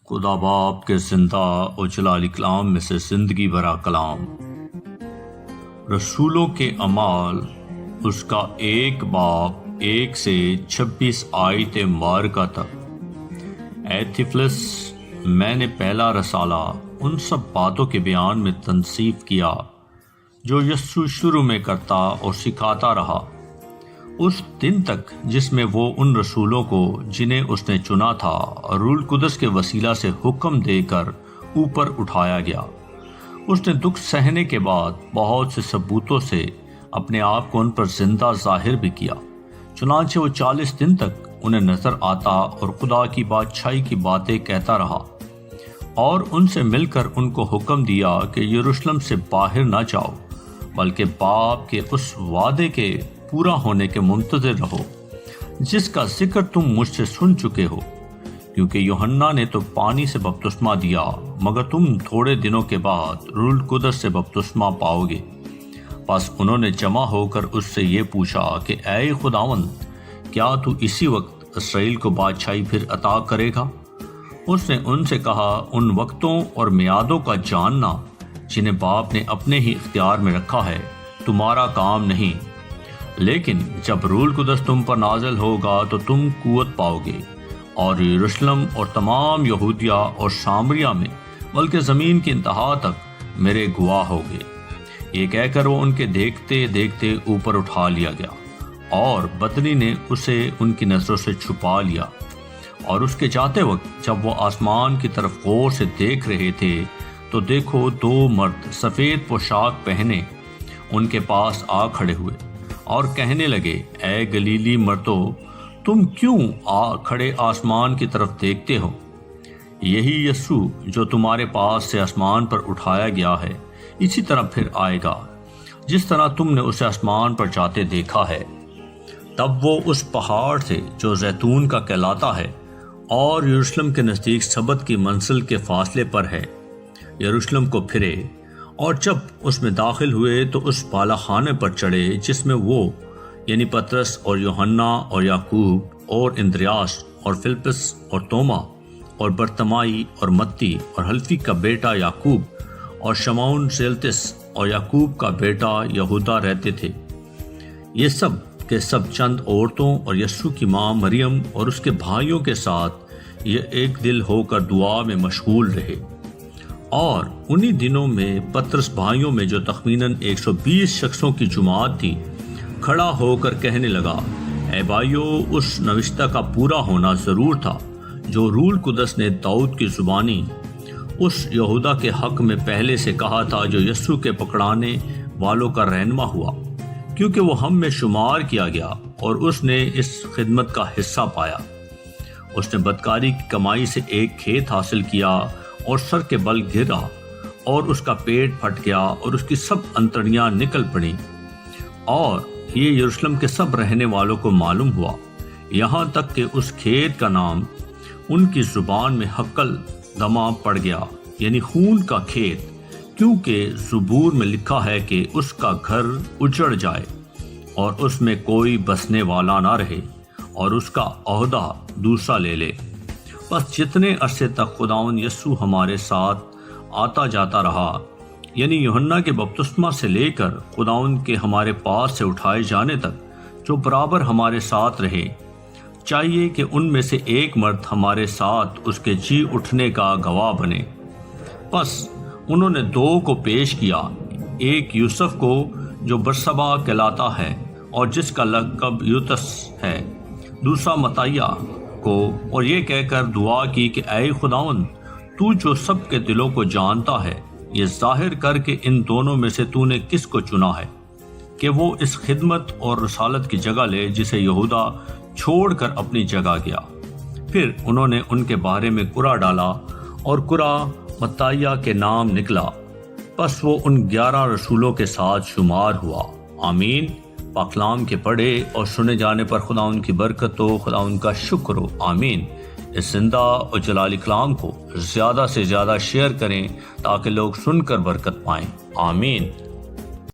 خدا باپ کے زندہ و جلالی کلام میں سے زندگی بھرا کلام، رسولوں کے اعمال اس کا 1 باب 1 سے 26 آیت مبارکہ تک۔ اے تھیفلس، میں نے پہلا رسالہ ان سب باتوں کے بیان میں تنصیف کیا جو یسوع شروع میں کرتا اور سکھاتا رہا، اس دن تک جس میں وہ ان رسولوں کو جنہیں اس نے چنا تھا روح القدس کے وسیلہ سے حکم دے کر اوپر اٹھایا گیا۔ اس نے دکھ سہنے کے بعد بہت سے ثبوتوں سے اپنے آپ کو ان پر زندہ ظاہر بھی کیا، چنانچہ وہ 40 دن تک انہیں نظر آتا اور خدا کی بادشاہی کی باتیں کہتا رہا، اور ان سے مل کر ان کو حکم دیا کہ یروشلم سے باہر نہ جاؤ، بلکہ باپ کے اس وعدے کے پورا ہونے کے منتظر رہو جس کا ذکر تم مجھ سے سن چکے ہو، کیونکہ یوحنا نے تو پانی سے بپتسمہ دیا، مگر تم تھوڑے دنوں کے بعد روح القدس سے بپتسمہ پاؤ گے۔ پس انہوں نے جمع ہو کر اس سے یہ پوچھا کہ اے خداوند، کیا تو اسی وقت اسرائیل کو بادشاہی پھر عطا کرے گا؟ اس نے ان سے کہا، ان وقتوں اور میعادوں کا جاننا جنہیں باپ نے اپنے ہی اختیار میں رکھا ہے تمہارا کام نہیں، لیکن جب روح القدس تم پر نازل ہوگا تو تم قوت پاؤ گے، اور یروشلم اور تمام یہودیہ اور سامریہ میں بلکہ زمین کی انتہا تک میرے گواہ ہوگے۔ یہ کہہ کر وہ ان کے دیکھتے دیکھتے اوپر اٹھا لیا گیا، اور بدنی نے اسے ان کی نظروں سے چھپا لیا۔ اور اس کے جاتے وقت جب وہ آسمان کی طرف غور سے دیکھ رہے تھے تو دیکھو 2 مرد سفید پوشاک پہنے ان کے پاس آ کھڑے ہوئے اور کہنے لگے، اے گلیلی مردو، تم کیوں کھڑے آسمان کی طرف دیکھتے ہو؟ یہی یسوع جو تمہارے پاس سے آسمان پر اٹھایا گیا ہے اسی طرح پھر آئے گا جس طرح تم نے اسے آسمان پر جاتے دیکھا ہے۔ تب وہ اس پہاڑ سے جو زیتون کا کہلاتا ہے اور یروشلم کے نزدیک سبت کی منزل کے فاصلے پر ہے، یروشلم کو پھرے، اور جب اس میں داخل ہوئے تو اس بالا خانے پر چڑھے جس میں وہ یعنی پطرس اور یوحنا اور یعقوب اور اندریاس اور فلپس اور توما اور برتمائی اور متی اور حلفی کا بیٹا یعقوب اور شمعون زیلتس اور یعقوب کا بیٹا یہودا رہتے تھے۔ یہ سب کے سب چند عورتوں اور یسوع کی ماں مریم اور اس کے بھائیوں کے ساتھ یہ ایک دل ہو کر دعا میں مشغول رہے۔ اور انہی دنوں میں پطرس بھائیوں میں جو تخمیناً 120 شخصوں کی جماعت تھی کھڑا ہو کر کہنے لگا، اے بھائیو، اس نوشتہ کا پورا ہونا ضرور تھا جو روح القدس نے داؤد کی زبانی اس یہودا کے حق میں پہلے سے کہا تھا، جو یسوع کے پکڑانے والوں کا رہنما ہوا، کیونکہ وہ ہم میں شمار کیا گیا اور اس نے اس خدمت کا حصہ پایا۔ اس نے بدکاری کی کمائی سے ایک کھیت حاصل کیا اور سر کے بل گرا، اور اس کا پیٹ پھٹ گیا اور اس کی سب انتڑیاں نکل پڑیں، اور یہ یروشلم کے سب رہنے والوں کو معلوم ہوا، یہاں تک کہ اس کھیت کا نام ان کی زبان میں حقل دمہ پڑ گیا، یعنی خون کا کھیت، کیونکہ زبور میں لکھا ہے کہ اس کا گھر اجڑ جائے اور اس میں کوئی بسنے والا نہ رہے، اور اس کا عہدہ دوسرا لے لے۔ بس جتنے عرصے تک خداوند یسوع ہمارے ساتھ آتا جاتا رہا، یعنی یوحنا کے بپتسمہ سے لے کر خداوند کے ہمارے پاس سے اٹھائے جانے تک، جو برابر ہمارے ساتھ رہے، چاہیے کہ ان میں سے ایک مرد ہمارے ساتھ اس کے جی اٹھنے کا گواہ بنے۔ پس انہوں نے 2 کو پیش کیا، ایک یوسف کو جو برسبا کہلاتا ہے اور جس کا لقب یوتس ہے، دوسرا متیہ کو، اور یہ کہہ کر دعا کی کہ اے خداوند، تو جو سب کے دلوں کو جانتا ہے، یہ ظاہر کر کے ان دونوں میں سے تو نے کس کو چنا ہے کہ وہ اس خدمت اور رسالت کی جگہ لے جسے یہودا چھوڑ کر اپنی جگہ گیا۔ پھر انہوں نے ان کے بارے میں قرعہ ڈالا، اور قرعہ متیہ کے نام نکلا، پس وہ ان 11 رسولوں کے ساتھ شمار ہوا۔ آمین۔ پاکلام کے پڑھے اور سنے جانے پر خدا ان کی برکت ہو، خدا ان کا شکر ہو۔ آمین۔ اس زندہ اور جلالی کلام کو زیادہ سے زیادہ شیئر کریں تاکہ لوگ سن کر برکت پائیں۔ آمین۔